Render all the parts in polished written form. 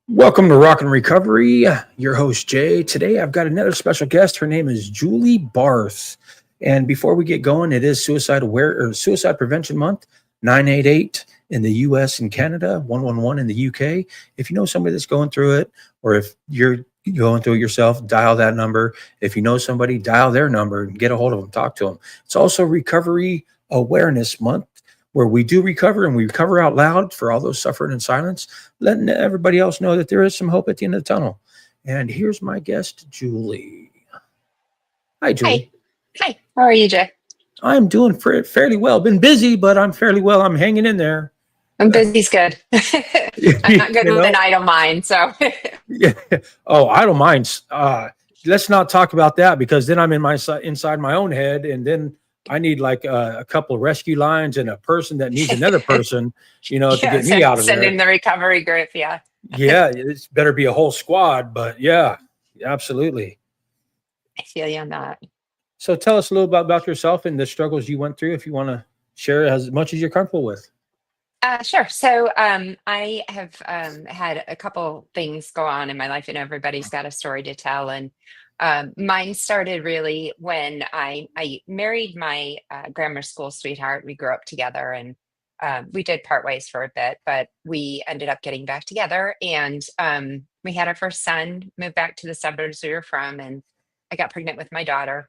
Welcome to Rock and Recovery. Your host Jay. Today I've got another special guest. Her name is Julie Barth. And before we get going, it is Suicide Prevention Month, 988 in the US and Canada, 111 in the UK. If you know somebody that's going through it, or if you're going through it yourself, dial that number. If you know somebody, dial their number and get a hold of them, talk to them. It's also Recovery Awareness Month, where we do recover and we recover out loud for all those suffering in silence, letting everybody else know that there is some hope at the end of the tunnel. And here's my guest, Julie. Hi, Hi. Julie. Hi. How are you, Jay? I'm doing fairly well. Been busy, but I'm fairly well. I'm hanging in there. I'm busy's good. I'm not good you with an know, idle mind, so yeah. Oh, I don't mind. Let's not talk about that because then I'm in inside my own head, and then I need like a couple of rescue lines and a person that needs another person, to yeah, get me out of send there. in the recovery group. Yeah, Yeah, it's better be a whole squad, but yeah, absolutely. I feel you on that. So tell us a little about yourself and the struggles you went through if you want to share as much as you're comfortable with. Sure. So I have had a couple things go on in my life, and everybody's got a story to tell. And mine started really when I married my grammar school sweetheart. We grew up together, and we did part ways for a bit, but we ended up getting back together. And we had our first son, moved back to the suburbs we were from, and I got pregnant with my daughter,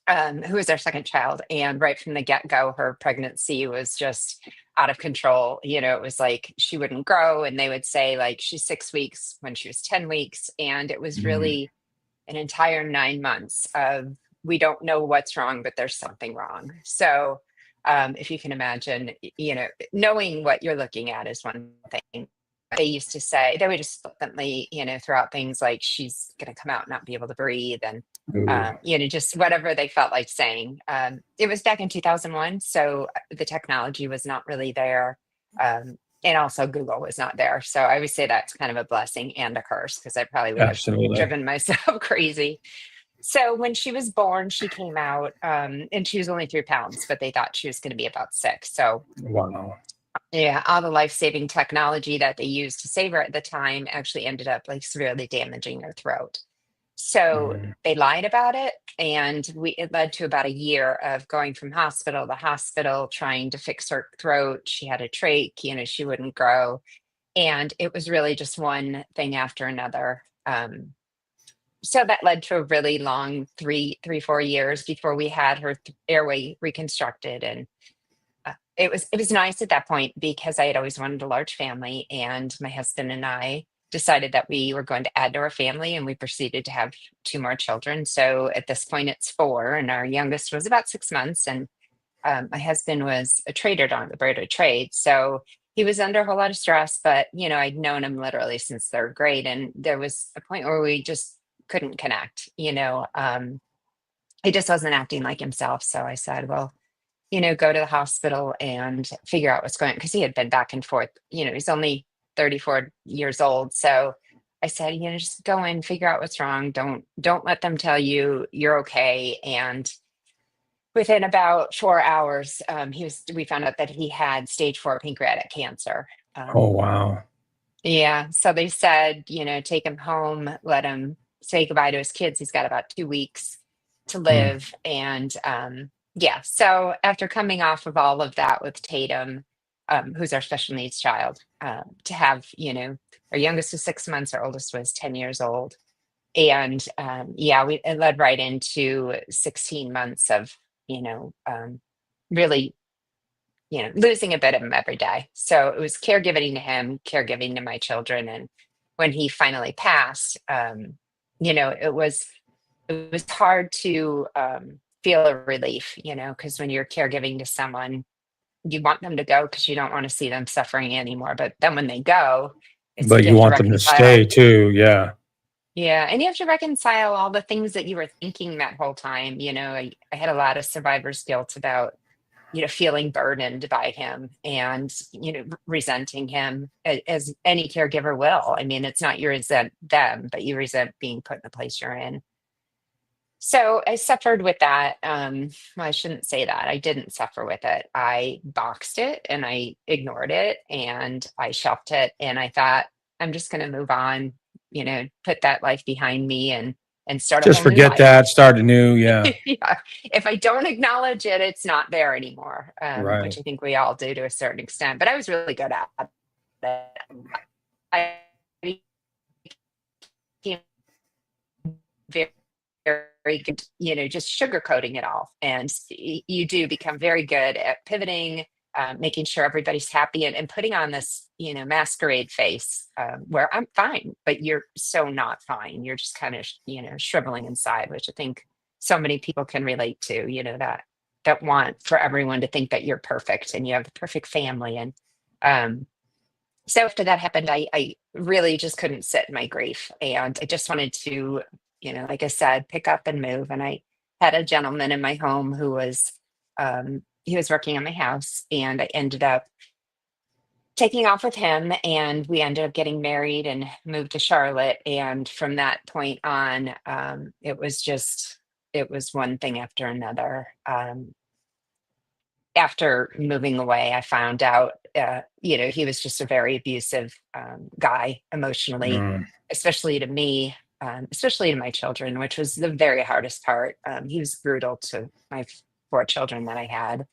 who was our second child. And right from the get go, her pregnancy was just out of control. It was like she wouldn't grow, and they would say, like, she's 6 weeks when she was 10 weeks. And it was Mm, really an entire 9 months of we don't know what's wrong, but there's something wrong. So, if you can imagine, knowing what you're looking at is one thing. They used to say they would just flippantly, throw out things like she's going to come out and not be able to breathe, and ooh, just whatever they felt like saying. It was back in 2001, so the technology was not really there. And also Google was not there. So I would say that's kind of a blessing and a curse, because I probably would have absolutely. driven myself crazy. So when she was born, she came out, and she was only 3 pounds, but they thought she was going to be about 6. So Wow. yeah, all the life-saving technology that they used to save her at the time actually ended up like severely damaging her throat. So Mm, they lied about it, and it led to about a year of going from hospital to hospital trying to fix her throat. She had a trach, she wouldn't grow, and it was really just one thing after another. So that led to a really long 4 years before we had her airway reconstructed. And it was nice at that point because I had always wanted a large family, and my husband and I decided that we were going to add to our family, and we proceeded to have two more children. So at this point, it's four, and our youngest was about 6 months. And my husband was a trader on the board of trade, so he was under a whole lot of stress. But I'd known him literally since third grade, and there was a point where we just couldn't connect. He just wasn't acting like himself. So I said, well, go to the hospital and figure out what's going on, because he had been back and forth. He's only 34 years old. So I said, just go in, figure out what's wrong. Don't let them tell you you're okay. And within about 4 hours, we found out that he had stage 4 pancreatic cancer. oh, Um, wow. yeah. So they said, take him home, let him say goodbye to his kids. He's got about 2 weeks to Mm, live. And yeah, so after coming off of all of that with Tatum, who's our special needs child, to have, our youngest was 6 months, our oldest was 10 years old. And yeah, it led right into 16 months of, really, losing a bit of him every day. So it was caregiving to him, caregiving to my children. And when he finally passed, it was hard to feel a relief, because when you're caregiving to someone, you want them to go because you don't want to see them suffering anymore. But then when they go, it's but you you have to want them to stay reconcile. too. Yeah. Yeah, and you have to reconcile all the things that you were thinking that whole time. I had a lot of survivor's guilt about feeling burdened by him, and resenting him, as any caregiver will. I mean, it's not you resent them, but you resent being put in the place you're in. So I suffered with that. Well, I shouldn't say that. I didn't suffer with it. I boxed it, and I ignored it, and I shelved it. And I thought, I'm just going to move on, put that life behind me and start a Just whole new forget life. that, start anew. Yeah. Yeah. If I don't acknowledge it, it's not there anymore, Right. which I think we all do to a certain extent. But I was really good at it. I became very, very good, just sugarcoating it all. And you do become very good at pivoting, making sure everybody's happy and putting on this, masquerade face where I'm fine, but you're so not fine. You're just kind of, shriveling inside, which I think so many people can relate to, that want for everyone to think that you're perfect and you have the perfect family. And um, so after that happened, I really just couldn't sit in my grief. And I just wanted to, like I said, pick up and move. And I had a gentleman in my home who he was working on my house. And I ended up taking off with him. And we ended up getting married and moved to Charlotte. And from that point on, it was one thing after another. After moving away, I found out, he was just a very abusive guy emotionally, Mm. especially to me, especially to my children, which was the very hardest part. He was brutal to my four children that I had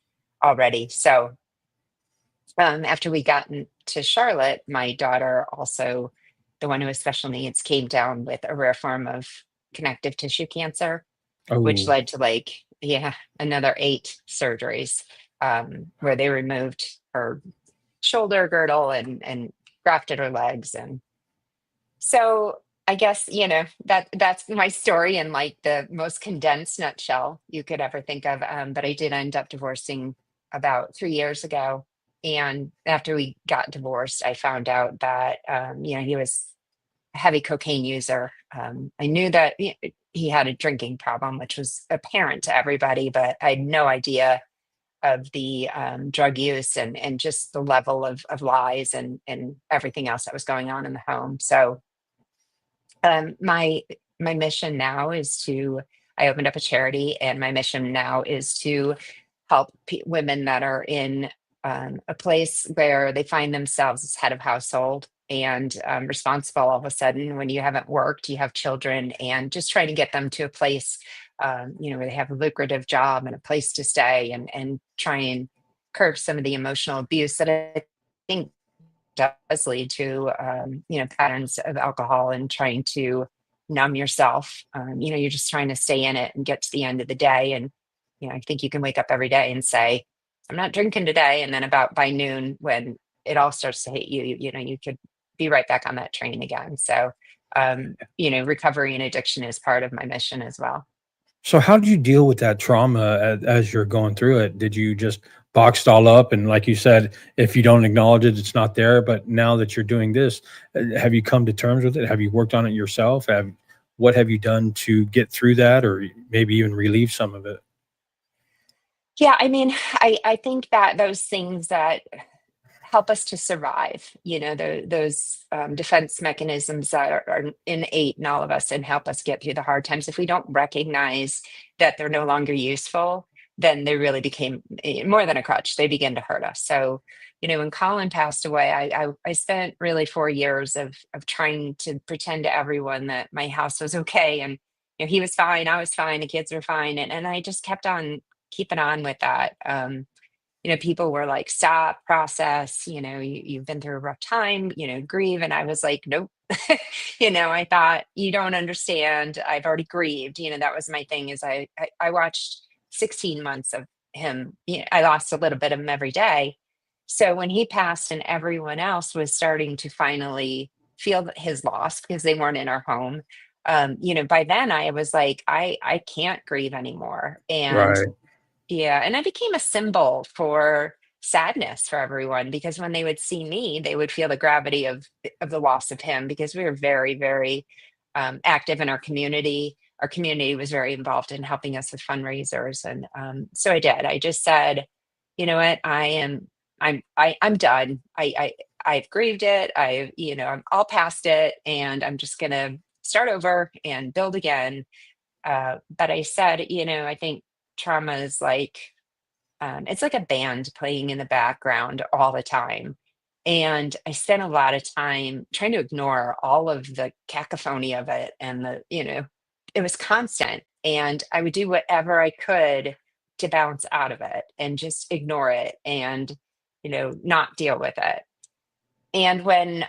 already. So after we got to Charlotte, my daughter, also the one who has special needs, came down with a rare form of connective tissue cancer, which Oh, led to another 8 surgeries, where they removed her shoulder girdle and grafted her legs. And so I guess, that's my story in like the most condensed nutshell you could ever think of. But I did end up divorcing about 3 years ago. And after we got divorced, I found out that, he was a heavy cocaine user. I knew that he had a drinking problem, which was apparent to everybody, but I had no idea of the drug use and just the level of lies and everything else that was going on in the home. So my mission now is to I opened up a charity, and my mission now is to help women that are in a place where they find themselves as head of household and responsible all of a sudden when you haven't worked, you have children, and just trying to get them to a place, where they have a lucrative job and a place to stay, and try and curb some of the emotional abuse that I think does lead to, patterns of alcohol and trying to numb yourself. You're just trying to stay in it and get to the end of the day. And, I think you can wake up every day and say, I'm not drinking today. And then about by noon, when it all starts to hit you, you could be right back on that train again. So, recovery and addiction is part of my mission as well. so how did you deal with that trauma as you're going through it? Did you just box it all up? And like you said, if you don't acknowledge it, it's not there. But now that you're doing this, have you come to terms with it? Have you worked on it yourself? What have you done to get through that, or maybe even relieve some of it? Yeah, I mean, I think that those things that help us to survive, those defense mechanisms that are innate in all of us and help us get through the hard times. If we don't recognize that they're no longer useful, then they really became more than a crutch. They begin to hurt us. So, when Colin passed away, I spent really 4 years of trying to pretend to everyone that my house was okay, and he was fine, I was fine, the kids were fine, and I just kept on keeping on with that. People were like, stop, process, you've been through a rough time, grieve. And I was like, nope. I thought, you don't understand. I've already grieved. That was my thing is I watched 16 months of him. I lost a little bit of him every day. So when he passed and everyone else was starting to finally feel his loss because they weren't in our home, by then I was like, I can't grieve anymore. And Right. yeah, and I became a symbol for sadness for everyone because when they would see me, they would feel the gravity of the loss of him because we were very, very active in our community. Our community was very involved in helping us with fundraisers, and so I did. I just said, you know what, I'm done. I've grieved it. I'm all past it, and I'm just gonna start over and build again. But I said, I think trauma is like it's like a band playing in the background all the time. And I spent a lot of time trying to ignore all of the cacophony of it, and it was constant. And I would do whatever I could to bounce out of it and just ignore it and, not deal with it. And when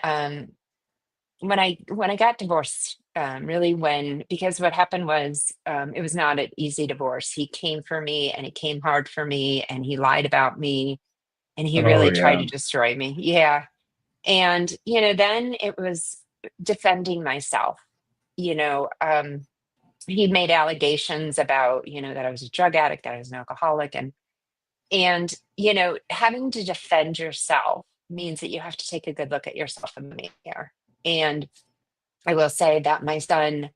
I got divorced, really, because what happened was, it was not an easy divorce. He came for me, and it came hard for me, and he lied about me, and he Oh really tried yeah. to destroy me. Yeah. And, then it was defending myself. You know, he made allegations about, that I was a drug addict, that I was an alcoholic, and having to defend yourself means that you have to take a good look at yourself in the mirror. And I will say that my second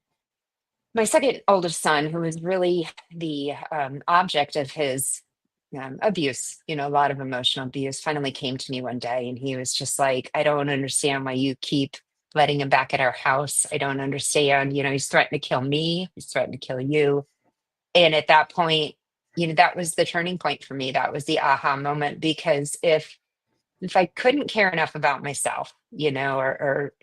oldest son, who was really the object of his abuse, a lot of emotional abuse, finally came to me one day, and he was just like, "I don't understand why you keep letting him back at our house. I don't understand. He's threatened to kill me. He's threatened to kill you." And at that point, that was the turning point for me. That was the aha moment, because if I couldn't care enough about myself, or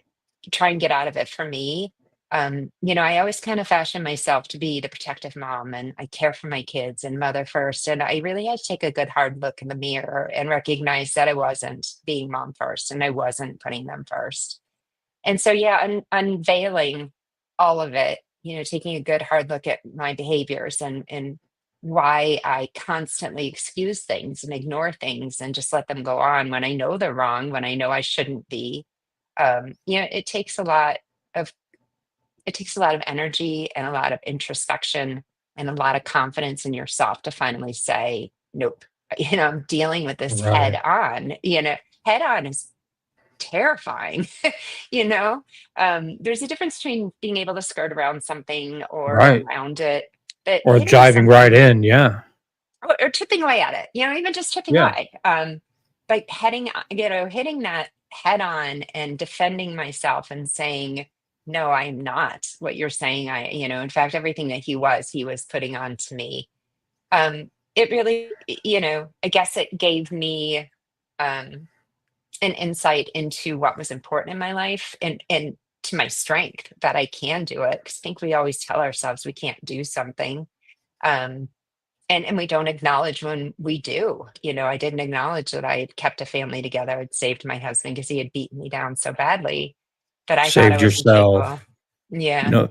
try and get out of it for me. I always kind of fashion myself to be the protective mom, and I care for my kids and mother first. And I really had to take a good hard look in the mirror and recognize that I wasn't being mom first, and I wasn't putting them first. And so, yeah, unveiling all of it, taking a good hard look at my behaviors, and why I constantly excuse things and ignore things and just let them go on when I know they're wrong, when I know I shouldn't be. Of it takes a lot of energy and a lot of introspection and a lot of confidence in yourself to finally say, nope, I'm dealing with this head Right. on. Head on is terrifying. you know there's a difference between being able to skirt around something or Right. around it, but Or hitting jiving right something, in. Yeah. or chipping away at it, even just chipping Yeah. away. But hitting that head on and defending myself and saying, no, I am not what you're saying. In fact, everything that he was putting on to me. It really, I guess it gave me um, an insight into what was important in my life, and to my strength, that I can do it. 'Cause I think we always tell ourselves we can't do something. Um, and we don't acknowledge when we do. I didn't acknowledge that I had kept a family together. I'd saved my husband because he had beaten me down so badly that I thought I Saved wasn't capable. yourself. You Yeah. know,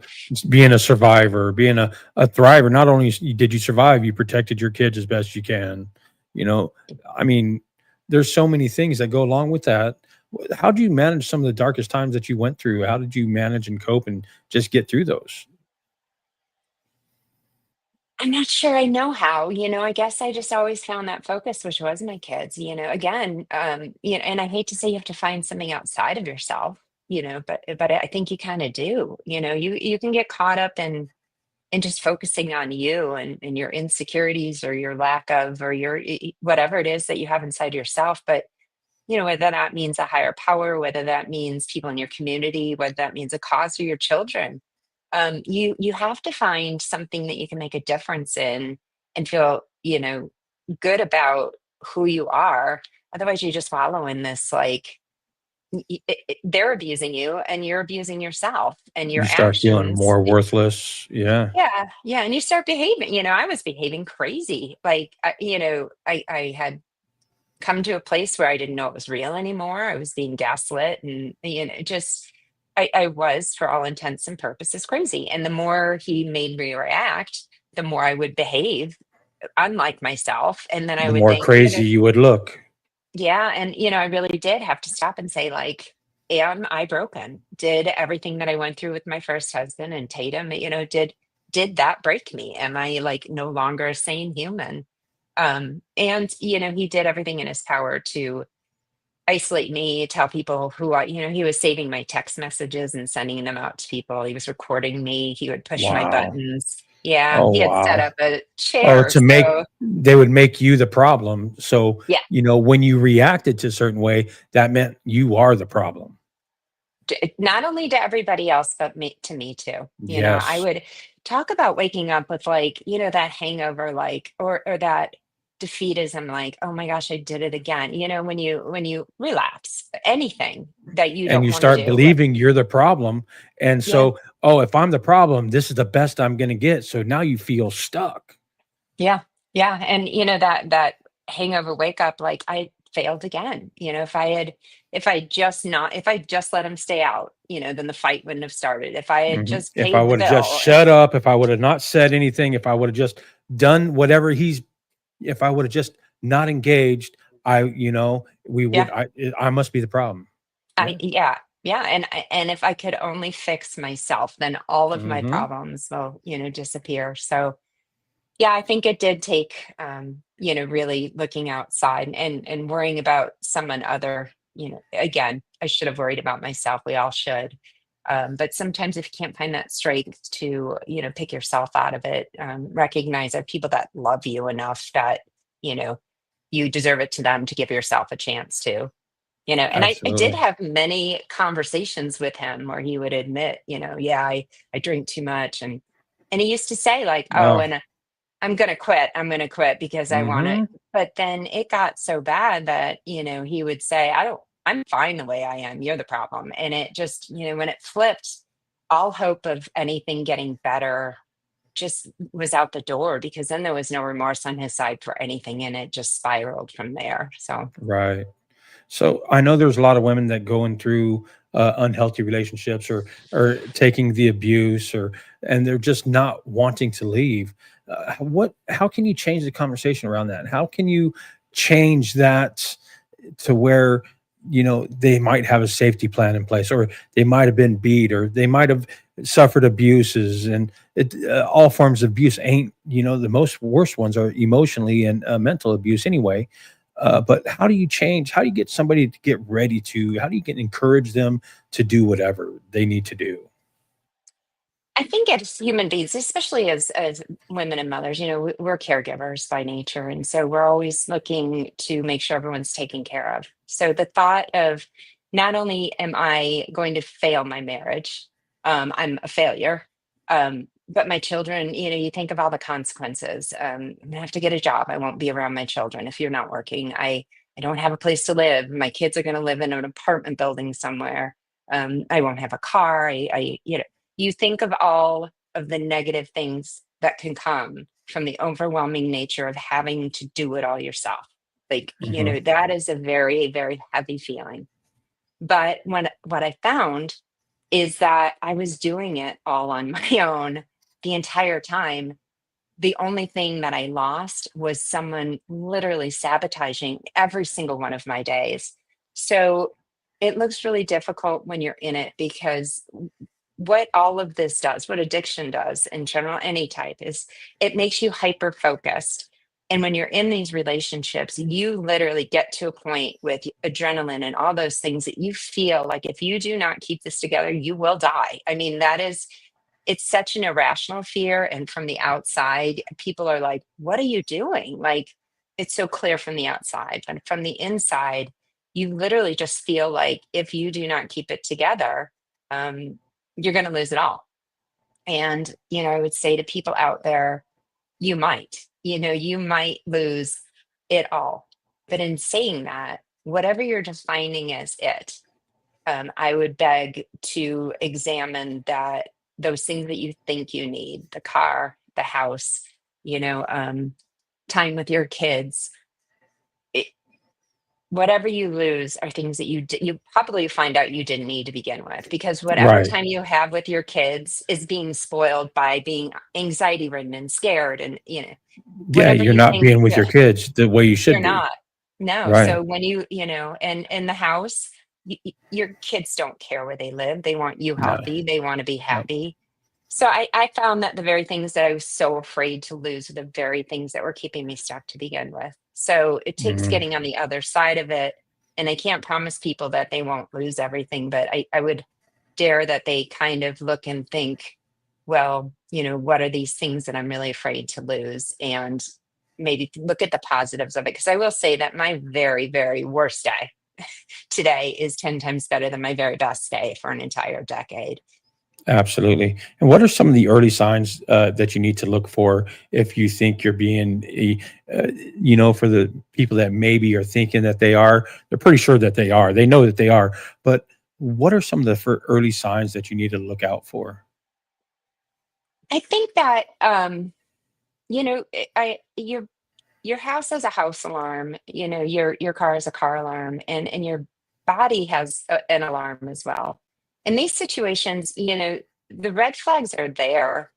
being a survivor, being a thriver. Not only did you survive, you protected your kids as best you can. You know, I mean, there's so many things that go along with that. How do you manage some of the darkest times that you went through? How did you manage and cope and just get through those? I'm not sure I know how. I guess I just always found that focus, which was my kids. Again, and I hate to say you have to find something outside of yourself, but I think you kind of do. You can get caught up in just focusing on you and your insecurities, or your lack of, or your whatever it is that you have inside yourself. But whether that means a higher power, whether that means people in your community, whether that means a cause for your children, you have to find something that you can make a difference in, and feel good about who you are. Otherwise, you just wallow in this, like, they're abusing you, and you're abusing yourself and You your start feeling actions. more worthless. Yeah. Yeah, yeah, and you start behaving. I was behaving crazy. Like, I had come to a place where I didn't know it was real anymore. I was being gaslit, and just I was, for all intents and purposes, crazy. And the more he made me react, the more I would behave unlike myself. And then I The would more think, crazy you would look. yeah, and I really did have to stop and say, like, am I broken? Did everything that I went through with my first husband and Tatum, did that break me? Am I, like, no longer a sane human? And he did everything in his power to isolate me, tell people who he was saving my text messages and sending them out to people. He was recording me. He would push my Wow. buttons. Yeah, Oh he had set wow. up a Oh, chair. to make So they would make you the problem. So, yeah, when you reacted to a certain way, that meant you are the problem. not only to everybody else, but to me too. I Yes. would talk about waking up with, like, that hangover, like, or that defeatism, like, oh my gosh, I did it again. When you relapse, anything that you And don't you want to start do. What? believing you're the problem. And Yeah. so, oh, if I'm the problem, this is the best I'm going to get. So now you feel stuck. Yeah. Yeah. And that hangover wake up, like, I failed again. If I just let him stay out, then the fight wouldn't have started. If I had Mhm. just If I paid the would have just bill. shut up, if I would have not said anything, if I would have just done whatever if I would have just not engaged, we Yeah. would, I must be the problem. Yeah. Yeah. Yeah. And if I could only fix myself, then all of my Hmm. problems will, disappear. So yeah, I think it did take, really looking outside and worrying about someone other. Again, I should have worried about myself. We all should. But sometimes if you can't find that strength to, pick yourself out of it, recognize that people that love you enough that, you know, you deserve it to them to give yourself a chance to. And I did Absolutely. have many conversations with him where he would admit, yeah, I drink too much. And he used to say, like, oh, Oh, and I'm gonna quit. I'm gonna quit because I want it. hmm. But then it got so bad that, he would say, I'm fine the way I am. You're the problem. And it just, when it flipped, all hope of anything getting better just was out the door, because then there was no remorse on his side for anything. And it just spiraled from there. So Right. So I know there's a lot of women that going through unhealthy relationships or taking the abuse and they're just not wanting to leave. How can you change the conversation around that? How can you change that to where they might have a safety plan in place, or they might have been beat, or they might have suffered abuses, and all forms of abuse ain't, the most worst ones are emotionally and mental abuse anyway. But how do you change? How do you get somebody to get ready to? How do you get encourage them to do whatever they need to do? I think as human beings, especially as women and mothers, we're caregivers by nature, and so we're always looking to make sure everyone's taken care of. So the thought of, not only am I going to fail my marriage, I'm a failure, but my children, you think of all the consequences. I'm gonna have to get a job. I won't be around my children if you're not working. I don't have a place to live. My kids are going to live in an apartment building somewhere. I won't have a car. You think of all of the negative things that can come from the overwhelming nature of having to do it all yourself. Like, Hmm. that is a very, very heavy feeling. But what I found is that I was doing it all on my own the entire time. The only thing that I lost was someone literally sabotaging every single one of my days. So it looks really difficult when you're in it, because what all of this does, what addiction does in general, any type, is it makes you hyper focused. And when you're in these relationships, you literally get to a point with adrenaline and all those things that you feel like if you do not keep this together, you will die. I mean, it's such an irrational fear. And from the outside, people are like, what are you doing? Like, it's so clear from the outside, but from the inside, you literally just feel like if you do not keep it together, um, you're going to lose it all. And, I would say to people out there, you might lose it all. But in saying that, whatever you're defining as it, I would beg to examine that those things that you think you need, the car, the house, you know, um, time with your kids, it, whatever you lose are things that you probably find out you didn't need to begin with, because whatever Right. time you have with your kids is being spoiled by being anxiety ridden and scared, and Yeah, whatever you're you not think. being with Yeah, your kids the way you you're should be. not. No. Right. So when and in the house, your kids don't care where they live. They want you No. healthy. They want to be No. happy. So I found that the very things that I was so afraid to lose are the very things that were keeping me stuck to begin with. So it takes Mhm. getting on the other side of it. And I can't promise people that they won't lose everything, but I would dare that they kind of look and think, well, what are these things that I'm really afraid to lose? And maybe look at the positives of it. Because I will say that my very, very worst day today is 10 times better than my very best day for an entire decade. Absolutely. And what are some of the early signs that you need to look for if you think you're being, for the people that maybe are thinking that they are, they're pretty sure that they are. They know that they are. But what are some of the early signs that you need to look out for? I think that your house has a house alarm, your car has a car alarm, and your body has an alarm as well. In these situations, the red flags are there.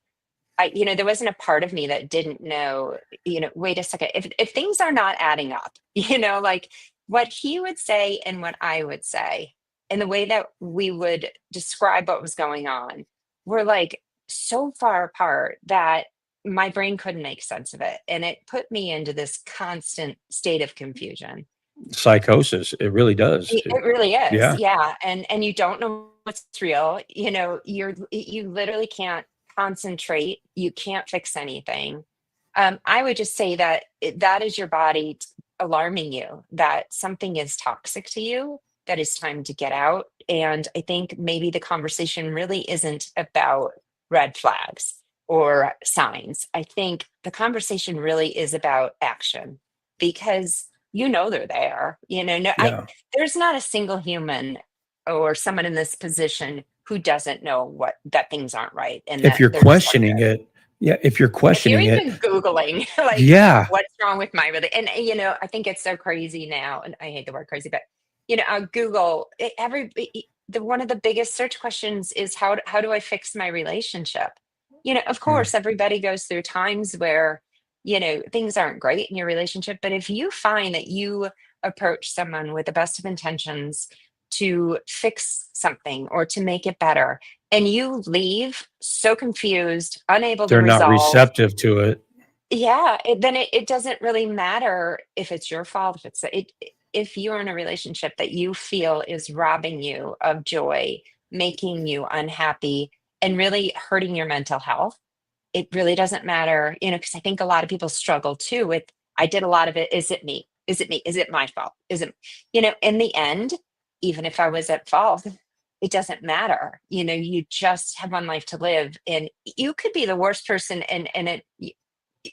There wasn't a part of me that didn't know, wait a second, if things are not adding up, like what he would say and what I would say, and the way that we would describe what was going on were like so far apart that my brain couldn't make sense of it. And it put me into this constant state of confusion. Psychosis. It really does. It really is, Yeah. yeah, and you don't know what's real, you literally can't concentrate, you can't fix anything. I would just say that that is your body alarming you that something is toxic to you, that it's time to get out, and I think maybe the conversation really isn't about red flags or signs. I think the conversation really is about action, because they're there. No, Yeah. there's not a single human or someone in this position who doesn't know what that things aren't right and If that you're they're questioning destructive. it, yeah, if you're If you're questioning it, even Googling, like, yeah, what's wrong with my really, and I think it's so crazy now, and I hate the word crazy, but Google the one of the biggest search questions is how do I fix my relationship? Of mm, course, everybody goes through times where things aren't great in your relationship, but if you find that you approach someone with the best of intentions to fix something or to make it better, and you leave so confused, unable to they're not resolve, receptive to it. yeah, then it doesn't really matter if it's your fault, if you're in a relationship that you feel is robbing you of joy, making you unhappy, and really hurting your mental health. It really doesn't matter, because I think a lot of people struggle too with, I did a lot of it. Is it me? Is it me? Is it my fault? Is it, in the end, even if I was at fault, it doesn't matter. You just have one life to live. And you could be the worst person,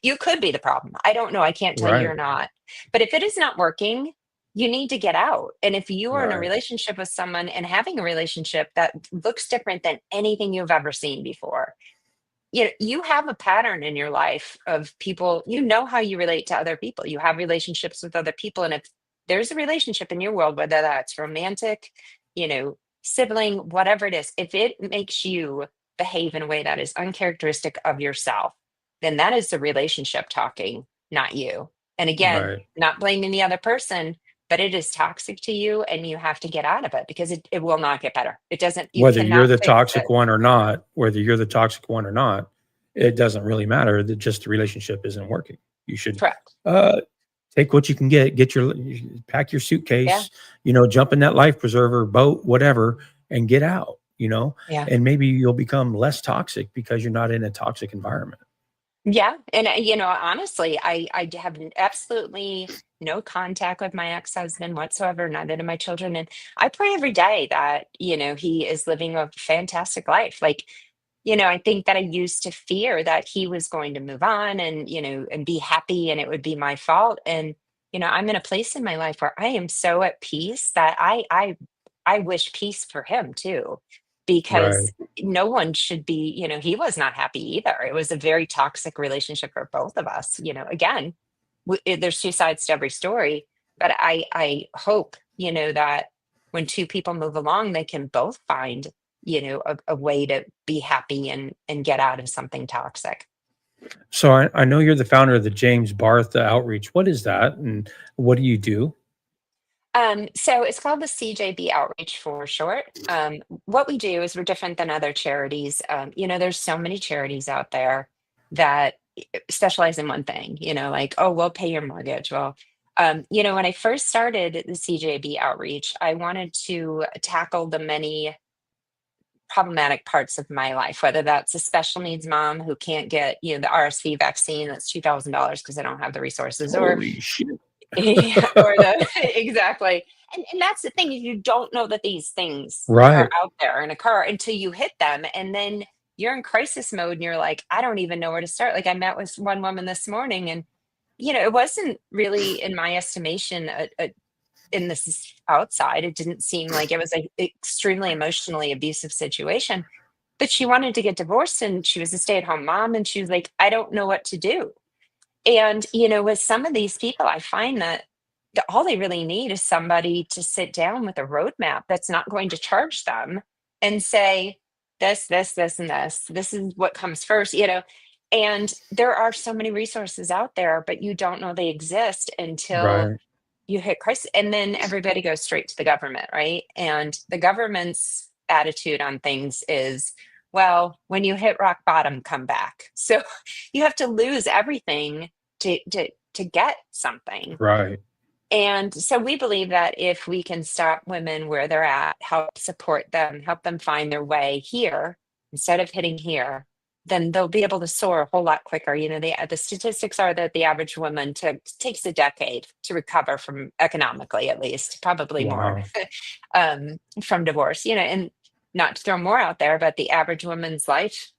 you could be the problem. I don't know. I can't tell you Right. you're not. But if it is not working, you need to get out. And if you are in a Right. relationship with someone and having a relationship that looks different than anything you've ever seen before, you have a pattern in your life of people, how you relate to other people. You have relationships with other people. And if there's a relationship in your world, whether that's romantic, you know, sibling, whatever it is, if it makes you behave in a way that is uncharacteristic of yourself, then that is the relationship talking, not you. And again, Right. not blaming the other person, but it is toxic to you and you have to get out of it because it will not get better. It doesn't, you Whether you're cannot the fix it. toxic one or not, whether you're the toxic one or not, it doesn't really matter. That just the relationship isn't working. You should Correct. uh, take what you can get. Get your pack your Yeah. suitcase. Jump in that life preserver boat, whatever, and get out. Yeah. And maybe you'll become less toxic because you're not in a toxic environment. Yeah, and honestly, have absolutely no contact with my ex-husband whatsoever, neither do my children, and I pray every day that he is living a fantastic life. Like, I think that I used to fear that he was going to move on and and be happy, and it would be my fault. And I'm in a place in my life where I am so at peace that I wish peace for him too, because Right. no one should be, he was not happy either. It was a very toxic relationship for both of us. Again, there's two sides to every story, but I hope, that when two people move along, they can both find, a way to be happy and get out of something toxic. So I know you're the founder of the James Barth Outreach. What is that, and what do you do? So it's called the CJB Outreach for short. What we do is we're different than other charities. There's so many charities out there that specialize in one thing, like, oh, we'll pay your mortgage. Well, when I first started the CJB Outreach, I wanted to tackle the many problematic parts of my life, whether that's a special needs mom who can't get, the RSV vaccine that's $2,000 because they don't have the resources, or Holy shit! Yeah, or the exactly. And that's the thing is you don't know that these things are Right. out there in a car until you hit them, and then you're in crisis mode, and you're like, "I don't even know where to start." Like, I met with one woman this morning, and, it wasn't really, in my estimation, a in this outside, it didn't seem like it was, a extremely emotionally abusive situation, but she wanted to get divorced, and she was a stay-at-home mom, and she was like, "I don't know what to do." And, with some of these people, I find that all they really need is somebody to sit down with a roadmap that's not going to charge them and say, this, and this. This is what comes first. And there are so many resources out there, but you don't know they exist until Right. you hit crisis. And then everybody goes straight to the government, right? And the government's attitude on things is, well, when you hit rock bottom, come back. So you have to lose everything to get something. Right. And so we believe that if we can stop women where they're at, help support them, help them find their way here instead of hitting here, then they'll be able to soar a whole lot quicker. The statistics are that the average woman takes a decade to recover from, economically at least, probably more, Wow. from divorce. And not to throw more out there, but the average woman's life,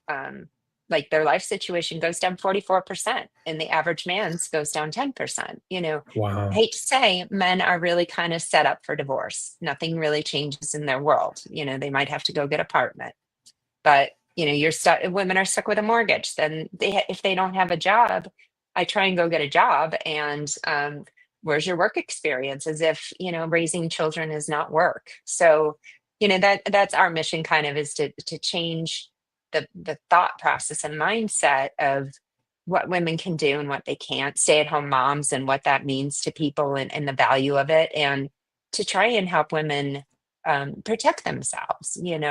like their life situation goes down 44%, and the average man's goes down 10%. I Wow. hate to say, men are really kind of set up for divorce. Nothing really changes in their world. They might have to go get apartment, but you're stuck. Women are stuck with a mortgage. Then if they don't have a job, I try and go get a job. And where's your work experience? As if raising children is not work. So that's our mission, kind of, is to change the thought process and mindset of what women can do and what they can't, stay at home moms and what that means to people, and the value of it, and to try and help women protect themselves. And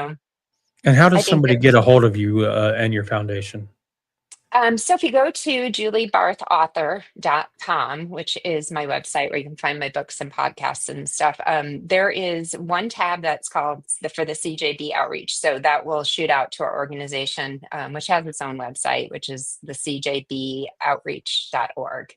how I does think somebody that, get a hold of you and your foundation? so if you go to juliebarthauthor.com, which is my website where you can find my books and podcasts and stuff, there is one tab that's called for the CJB outreach. So that will shoot out to our organization, which has its own website, which is the cjboutreach.org.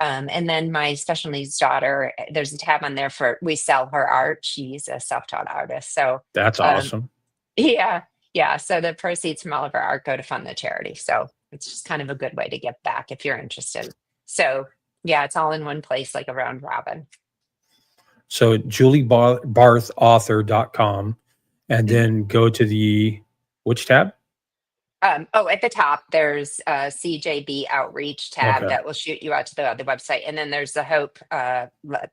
And then my special needs daughter, there's a tab on there for, we sell her art. She's a self-taught artist. So That's um, awesome. yeah. Yeah. So the proceeds from all of our art go to fund the charity. So it's just kind of a good way to give back if you're interested. So yeah, it's all in one place, like a round robin. So juliebarthauthor.com, and Mhm. then go to the which tab? At the top, there's a CJB outreach tab Okay. that will shoot you out to the website. And then there's the Hope,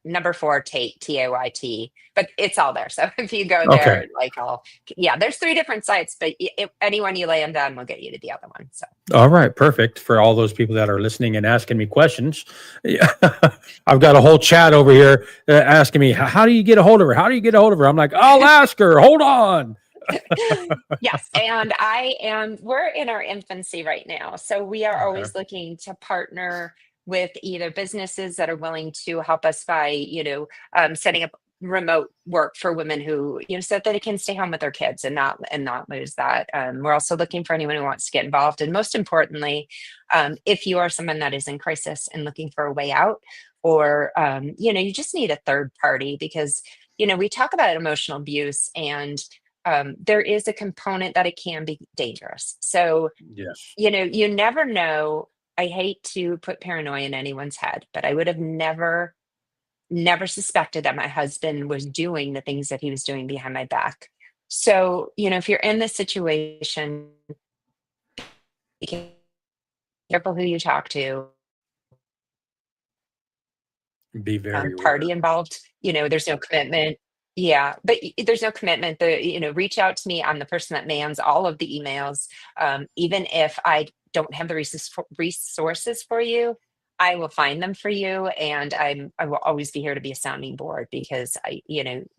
number 4, Tate, TAYT, but it's all there. So if you go Okay. there, yeah, there's 3 different sites, but anyone you land on will get you to the other one. So. All right, perfect. For all those people that are listening and asking me questions, yeah, I've got a whole chat over here asking me, how do you get a hold of her? How do you get a hold of her? I'm like, I'll ask her. Hold on. Yes, and we're in our infancy right now. So we are Okay. always looking to partner with either businesses that are willing to help us by, setting up remote work for women who, so that they can stay home with their kids and not lose that. We're also looking for anyone who wants to get involved. And most importantly, if you are someone that is in crisis and looking for a way out, or you just need a third party, because we talk about emotional abuse, and there is a component that it can be dangerous. So, Yes. you never know. I hate to put paranoia in anyone's head, but I would have never suspected that my husband was doing the things that he was doing behind my back. So, if you're in this situation, be careful who you talk to. Be very Party aware. involved. There's no commitment. Yeah, but there's no commitment. Reach out to me. I'm the person that mans all of the emails. Even if I don't have the resources for you, I will find them for you, and I will always be here to be a sounding board, because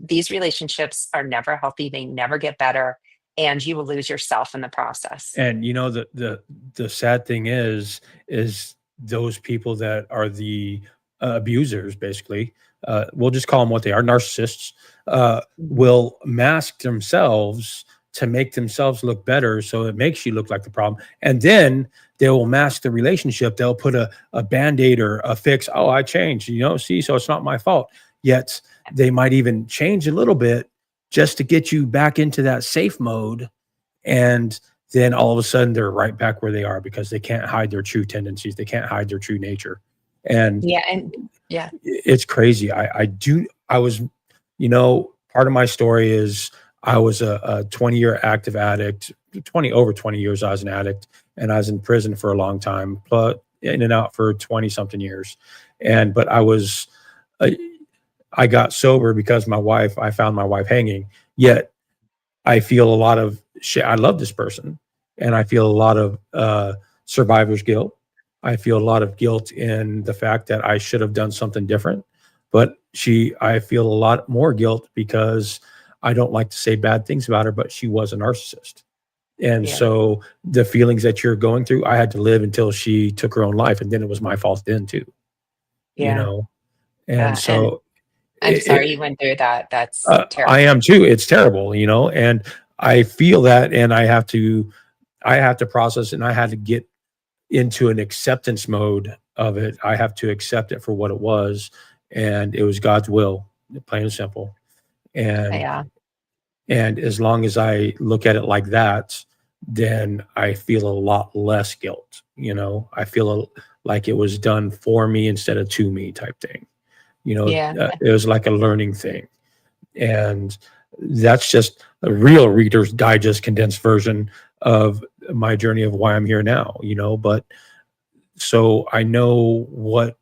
these relationships are never healthy. They never get better, and you will lose yourself in the process. And the sad thing is those people that are the abusers, basically, we'll just call them what they are, narcissists, Mhm. will mask themselves to make themselves look better. So it makes you look like the problem. And then they will mask the relationship. They'll put a band-aid or a fix. Oh, I changed, see, so it's not my fault. Yet they might even change a little bit just to get you back into that safe mode. And then all of a sudden they're right back where they are because they can't hide their true tendencies. They can't hide their true nature. And Yeah. And yeah. it's crazy. I was, part of my story is I was a 20-year active addict, over 20 years I was an addict, and I was in prison for a long time, but in and out for 20 something years. But uh, I got sober because I found my wife hanging. Yet I feel a lot of shit. I love this person, and I feel a lot of survivor's guilt. I feel a lot of guilt in the fact that I should have done something different. But I feel a lot more guilt because I don't like to say bad things about her, but she was a narcissist. And Yeah. so the feelings that you're going through, I had to live until she took her own life. And then it was my fault then too, you Yeah. know? And Yeah. And so I'm it, sorry you went through that. That's I terrible. am too. It's terrible, and I feel that, and I have to process, and I had to get into an acceptance mode of it. I have to accept it for what it was, and it was God's will, plain and simple. And Yeah. and as long as I look at it like that, then I feel a lot less guilt. I feel like it was done for me instead of to me type thing. Yeah. It was like a learning thing. And that's just a real Reader's Digest condensed version of my journey of why I'm here now, but so I know what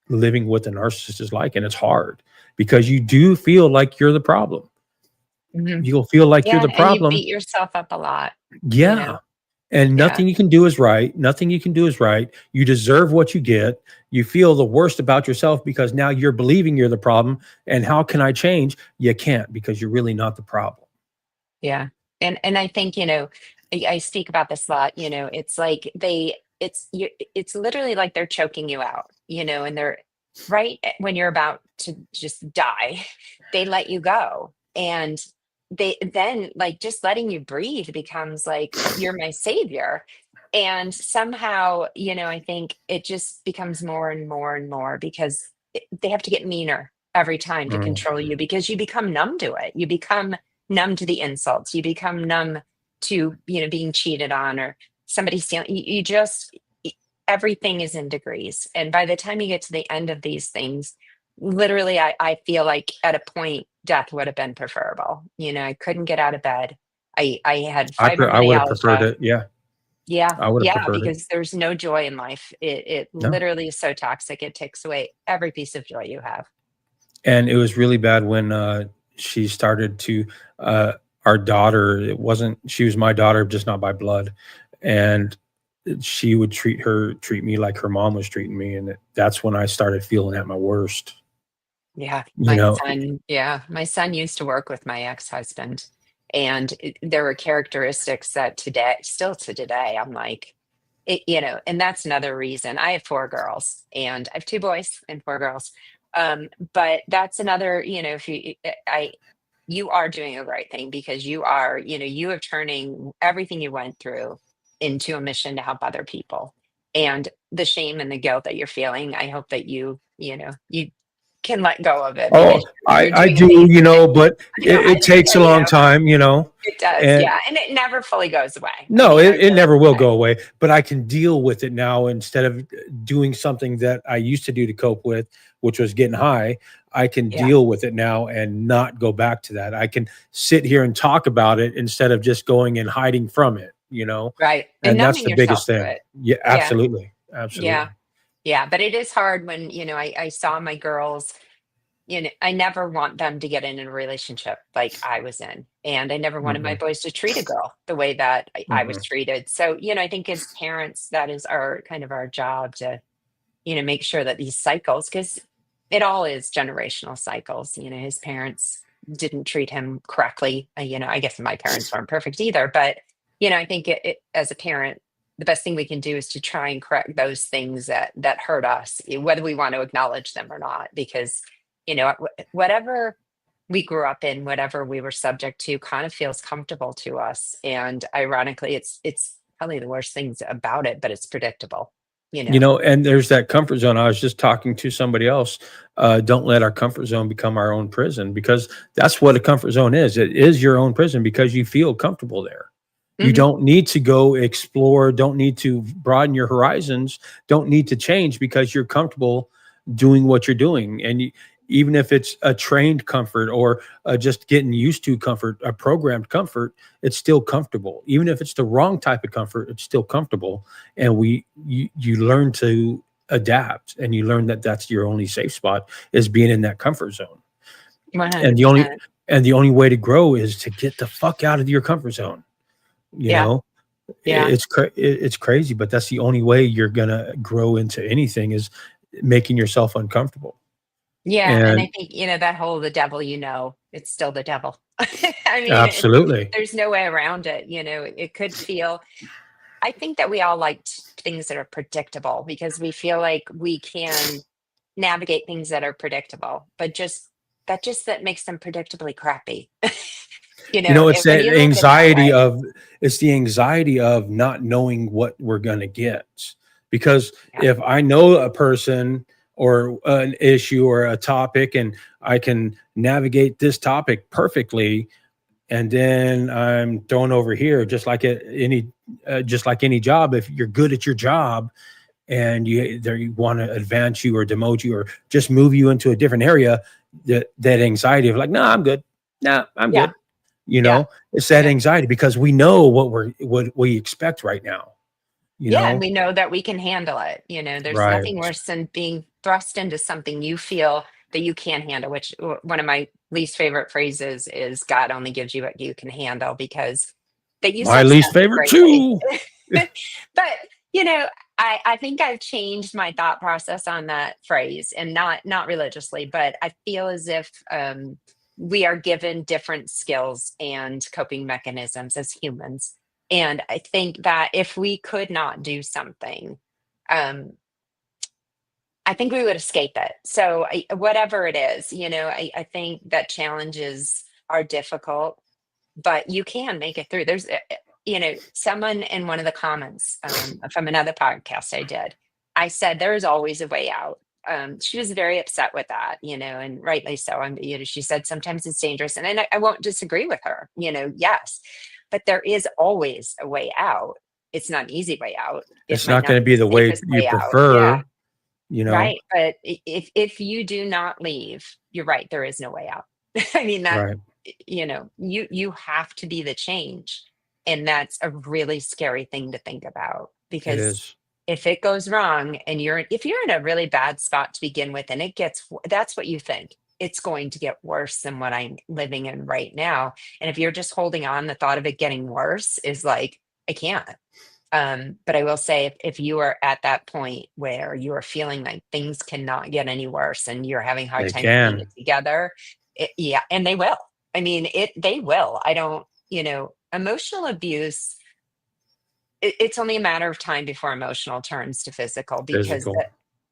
living with a narcissist is like, and it's hard because you do feel like you're the problem. Mhm. You'll feel like you're Yeah. the And you problem. beat yourself up a lot, you know? Yeah. And Yeah. nothing you can do is right. Nothing you can do is right. You deserve what you get. You feel the worst about yourself because now you're believing you're the problem. And how can I change? You can't because you're really not the problem. Yeah. And I think, I speak about this a lot, it's like it's literally like they're choking you out, and they're when you're about to just die, they let you go. And they then like just letting you breathe becomes like you're my savior. And somehow, I think it just becomes more and more and more because they have to get meaner every time to Mm. control you because you become numb to it. You become numb to the insults. You become numb to, being cheated on or somebody stealing. You just everything is in degrees. And by the time you get to the end of these things, literally, I feel like at a point death would have been preferable. I couldn't get out of bed. I had I would have preferred fibromyalgia. it. Yeah. Yeah, I would have yeah, preferred it. because there's no joy in life. It No. literally is so toxic. It takes away every piece of joy you have. And it was really bad when she started to, uh, our daughter, she was my daughter, just not by blood. And she would treat me like her mom was treating me. And that's when I started feeling at my worst, Yeah, you know? my son used to work with my ex-husband, and there were characteristics that still to today, I'm like, and that's another reason. I have four girls, and I have two boys and four girls. But that's another, if you are doing a great thing because you are turning everything you went through into a mission to help other people. And the shame and the guilt that you're feeling, I hope that you can let go of it Oh, because I, you're I doing do, amazing things. but I it know takes a that long time, it does, and yeah, and it never fully goes away. I no, mean, I it really never will I go away, but I can deal with it now instead of doing something that I used to do to cope with, which was getting high. I can yeah, deal with it now and not go back to that. I can sit here and talk about it instead of just going and hiding from it, right, and and that's numbing the yourself biggest to thing. it. Yeah, Yeah, absolutely. yeah, Absolutely. yeah, but it is hard when I saw my girls. I never want them to get in a relationship like I was in. And I never wanted my Mm-mm, boys to treat a girl the way that I was mm-mm. treated. So, I think as parents, that is our kind of our job to, make sure that these cycles, because it all is generational cycles. His parents didn't treat him correctly. I guess my parents weren't perfect either. But, I think as a parent, the best thing we can do is to try and correct those things that hurt us, whether we want to acknowledge them or not, because whatever. we grew up in, whatever we were subject to kind of feels comfortable to us. And ironically, it's probably the worst things about it, but it's predictable, you You know. know, and there's that comfort zone. I was just talking to somebody else. Don't let our comfort zone become our own prison, because that's what a comfort zone is. It is your own prison because you feel comfortable there. You Hmm. don't need to go explore, don't need to broaden your horizons, don't need to change because you're comfortable doing what you're doing. And even if it's a trained comfort or just getting used to comfort, a programmed comfort, it's still comfortable. Even if it's the wrong type of comfort, it's still comfortable. And you learn to adapt, and you learn that that's your only safe spot, is being in that comfort zone. And the only 100%. and the only way to grow is to get the fuck out of your comfort zone. You Yeah. know, Yeah. it's crazy, but that's the only way you're gonna grow into anything, is making yourself uncomfortable. Yeah. And I And think, that whole the devil, it's still the devil. I mean, absolutely, there's no way around it. It could feel, I think that we all liked things that are predictable because we feel like we can navigate things that are predictable, but that makes them predictably crappy. it's When that you look at it that anxiety way. of it's the anxiety of not knowing what we're gonna get. Because Yeah. if I know a person or an issue or a topic, and I can navigate this topic perfectly, and then I'm thrown over here, just like any job. If you're good at your job, and you want to advance you or demote you or just move you into a different area, that anxiety of like, no, I'm good. No, I'm Yeah. good. Yeah. It's that Yeah. anxiety because we know what we expect right now. You Yeah, and know, we know that we can handle it. There's right? nothing worse than being thrust into something you feel that you can't handle, which one of my least favorite phrases is God only gives you what you can handle, because they use My that least stuff favorite greatly. too. But, you know, I think I've changed my thought process on that phrase, and not religiously, but I feel as if we are given different skills and coping mechanisms as humans. And I think that if we could not do something, um, I think we would escape it. So whatever it is, I think that challenges are difficult, but you can make it through. Someone in one of the comments from another podcast I did, I said there is always a way out. She was very upset with that, and rightly so. She said sometimes it's dangerous, and I won't disagree with her. Yes, but there is always a way out. It's not an easy way out. It It's might not not going to be be the the way safest you way out. Yeah, prefer. You know, right. But if you do not leave, you're right. There is no way out. I mean that right? you have to be the change, and that's a really scary thing to think about, It because is. if it goes wrong and if you're in a really bad spot to begin with, and that's what you think, it's going to get worse than what I'm living in right now. And if you're just holding on, the thought of it getting worse is like, I can't. But I will say, if you are at that point where you are feeling like things cannot get any worse and you're having a hard They time putting it can. together, yeah, and they will. I mean, they will. I don't, emotional abuse, it's only a matter of time before emotional turns to physical, because Physical.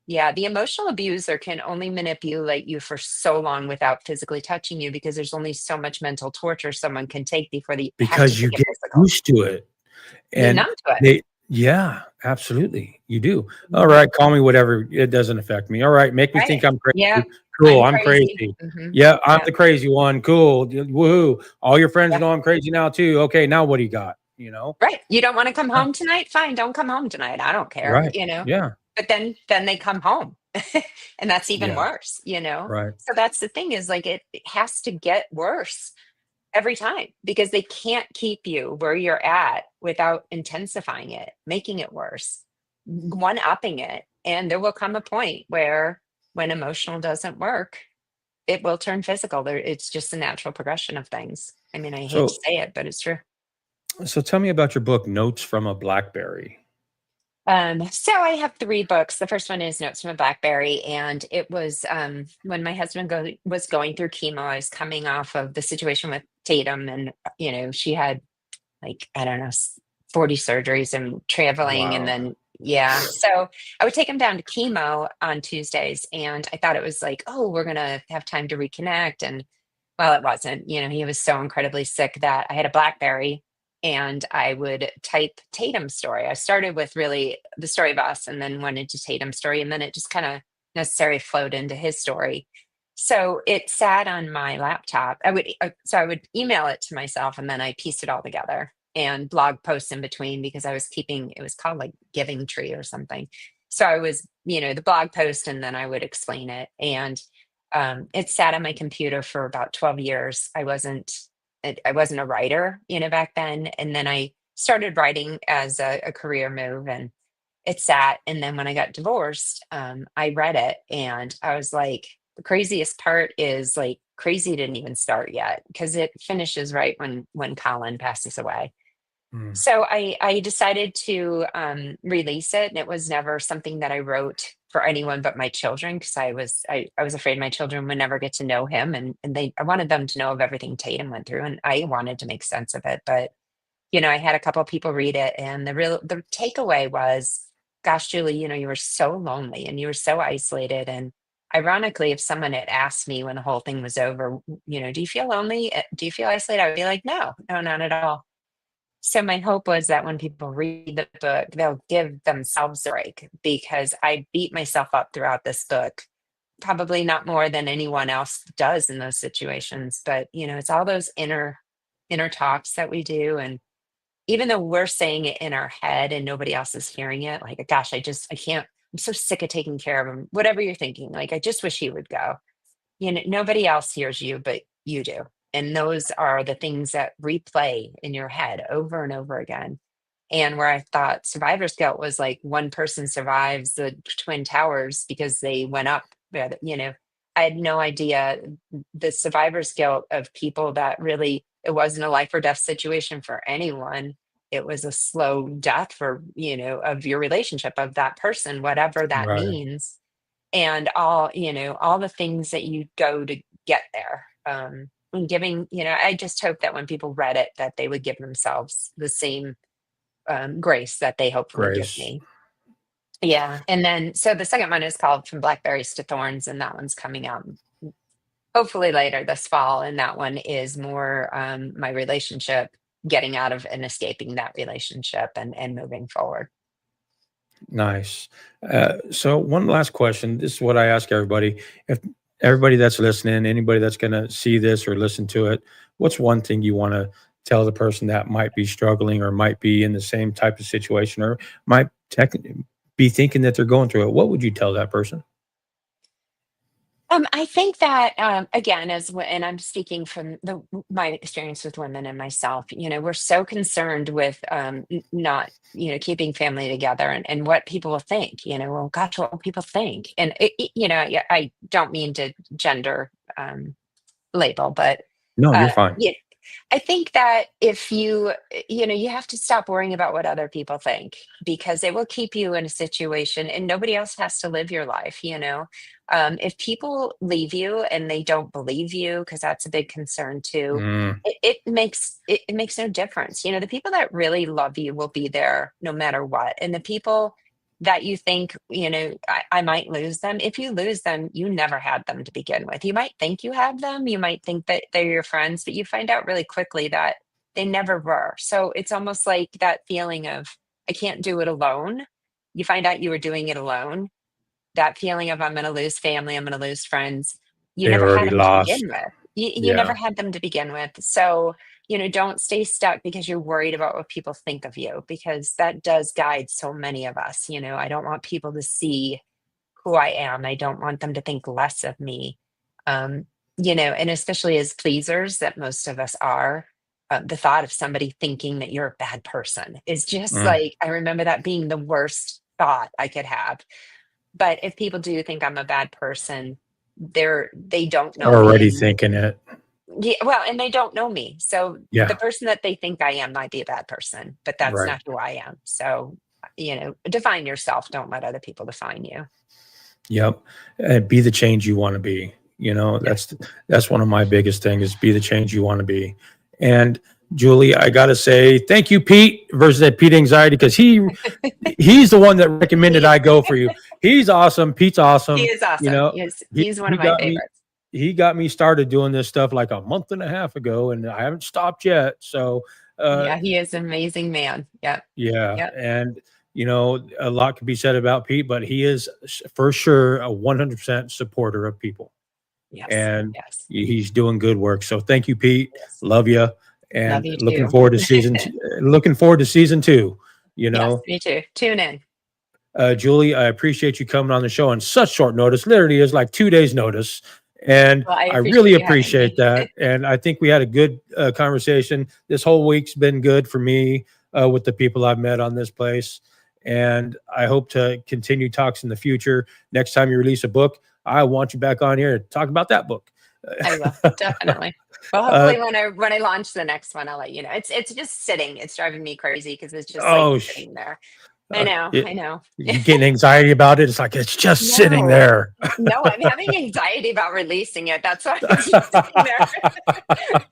yeah, the emotional abuser can only manipulate you for so long without physically touching you, because there's only so much mental torture someone can take before they have to Because you take it get physical. used to it. You get And numb to it. they yeah, absolutely. You do. All Mhm. right, call me whatever. It doesn't affect me. All right, make me think Right. I'm Yeah. crazy. Cool, I'm I'm crazy. crazy. Hmm. Yeah, I'm Yeah. the crazy one. Cool. Woohoo. All your friends Yeah. know I'm crazy now too. Okay, now what do you got? Right. You don't want to come Yeah, home tonight? Fine, don't come home tonight. I don't care, right. Yeah. But then they come home. And that's even Yeah. worse. Right. So that's the thing, is like it has to get worse every time, because they can't keep you where you're at without intensifying it, making it worse, one upping it. And there will come a point where, when emotional doesn't work, it will turn physical. It's just a natural progression of things. I mean, I hate to So say it, but it's true. so tell me about your book, Notes from a Blackberry. So I have three books. The first one is Notes from a Blackberry, and it was when my husband was going through chemo. I was coming off of the situation with Tatum, and she had, like, I don't know, 40 surgeries and traveling, and Wow. then yeah. So I would take him down to chemo on Tuesdays, and I thought it was like, oh, we're gonna have time to reconnect, and Well, it wasn't. He was so incredibly sick that I had a BlackBerry and I would type Tatum's story. I started with really the story of us and then went into Tatum's story, and then it just kind of necessarily flowed into his story. So it sat on my laptop. I would email it to myself and then I pieced it all together and blog posts in between because I was keeping, it was called like Giving Tree or something. So I was, the blog post and then I would explain it. And it sat on my computer for about 12 years. I wasn't a writer, back then. And then I started writing as a career move, and it sat. And then when I got divorced, I read it and I was like, the craziest part is like crazy didn't even start yet because it finishes right when Colin passes away. Mm. So I decided to release it, and it was never something that I wrote for anyone but my children because I was afraid my children would never get to know him, and I wanted them to know of everything Tatum went through, and I wanted to make sense of it. But I had a couple of people read it, and the takeaway was, "Gosh, Julie, you were so lonely and you were so isolated." And ironically, if someone had asked me when the whole thing was over, do you feel lonely? Do you feel isolated? I would be like, no, no, not at all. So my hope was that when people read the book, they'll give themselves a break because I beat myself up throughout this book, probably not more than anyone else does in those situations. But it's all those inner talks that we do, and even though we're saying it in our head and nobody else is hearing it, like, gosh, I can't. I'm so sick of taking care of him. Whatever you're thinking, like, I just wish he would go. Nobody else hears you, but you do. And those are the things that replay in your head over and over again. And where I thought survivor's guilt was like one person survives the Twin Towers because they went up, I had no idea the survivor's guilt of people that really, it wasn't a life or death situation for anyone. It was a slow death for, of your relationship of that person, whatever that Right. means, and all the things that you go to get there. And giving, I just hope that when people read it that they would give themselves the same grace that they hopefully give Grace. me. Yeah. And then so the second one is called From Blackberries to Thorns, and that one's coming out hopefully later this fall. And that one is more my relationship, getting out of and escaping that relationship and moving forward. Nice. So one last question. This is what I ask everybody. If everybody that's listening, anybody that's going to see this or listen to it, what's one thing you want to tell the person that might be struggling or might be in the same type of situation or might be thinking that they're going through it? What would you tell that person? I think that again, and I'm speaking from my experience with women and myself. We're so concerned with not, keeping family together and what people will think. Well, gosh, what will people think? And yeah, I don't mean to gender label, but No, you're uh, fine. yeah, I think that if you have to stop worrying about what other people think because it will keep you in a situation and nobody else has to live your life. If people leave you and they don't believe you, because that's a big concern too, Mm, it makes no difference. The people that really love you will be there no matter what. And the people that you think, I might lose them. If you lose them, you never had them to begin with. You might think you have them, you might think that they're your friends, but you find out really quickly that they never were. So it's almost like that feeling of, I can't do it alone. You find out you were doing it alone. That feeling of, I'm going to lose family, I'm going to lose friends. You they never had already them to lost. begin with. You never Yeah. had them to begin with. So, don't stay stuck because you're worried about what people think of you, because that does guide so many of us. I don't want people to see who I am. I don't want them to think less of me. Um, and especially as pleasers that most of us are, the thought of somebody thinking that you're a bad person is just Mm, like, I remember that being the worst thought I could have. But if people do think I'm a bad person, they don't know me. already And thinking it. yeah, well, and they don't know me. So the Yeah. person that they think I am might be a bad person, but that's Right. not who I am. So, define yourself. Don't let other people define you. Yep. And be the change you want to be. Yeah. That's one of my biggest things is be the change you want to be. And Julie, I gotta say thank you, Pete, versus that Pete anxiety, because he's the one that recommended He, I go for you. He's awesome. Pete's he awesome. is awesome. He He's one he of my got me favorites. he got me started doing this stuff like a month and a half ago, and I haven't stopped yet. So, uh, Yeah, he is an amazing man. Yep. yeah, Yep. and a lot can be said about Pete, but he is for sure a 100% supporter of people, Yes. and Yes. he's doing good work. So thank you, Pete. Yes. Love you, Love and you looking too. forward to looking forward to season two. You Yes, know, me too. Tune in. Julie, I appreciate you coming on the show on such short notice. Literally, is like 2 days' notice, and Well, I I really appreciate you having appreciate me. that. And I think we had a good conversation. This whole week's been good for me with the people I've met on this place, and I hope to continue talks in the future. Next time you release a book, I want you back on here to talk about that book. I will, definitely. Well, uh, hopefully when I launch the next one, I'll let you know. It's just sitting. It's driving me crazy because it's just like oh, sitting there. I know. I know. you getting anxiety about it? It's like it's just sitting No, there. no, I'm having anxiety about releasing it. That's why it's just sitting there.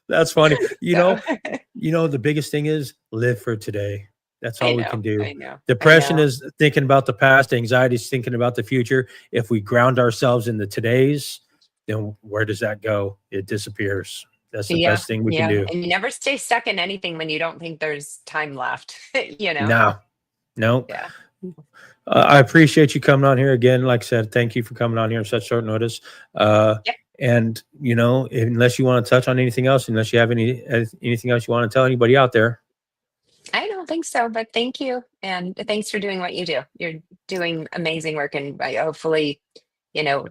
That's funny. So The biggest thing is live for today. That's I all we can know. do. I know. I Depression know. is thinking about the past, anxiety is thinking about the future. If we ground ourselves in the today's, then where does that go? It disappears. That's the Yeah. best thing we can Yeah. do. And you never stay stuck in anything when you don't think there's time left, you know? No, no. Yeah. I appreciate you coming on here again. Like I said, thank you for coming on here on such short notice. Yeah. And unless you want to touch on anything else, unless you have anything else you want to tell anybody out there. I don't think so, but thank you. And thanks for doing what you do. You're doing amazing work. And hopefully,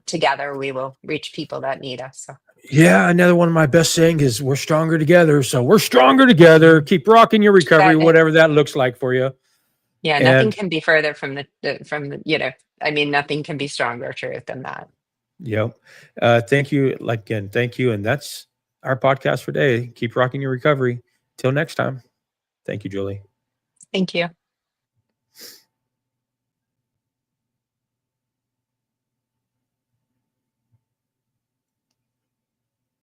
together we will reach people that need us. So Yeah, another one of my best saying is we're stronger together. So we're stronger together. Keep rocking your recovery, that, whatever that looks like for you. yeah, nothing And can be further from I mean, nothing can be stronger truth than that. yep. Thank you. Again, thank you. And that's our podcast for today. Keep rocking your recovery. Till next time. Thank you, Julie. Thank you.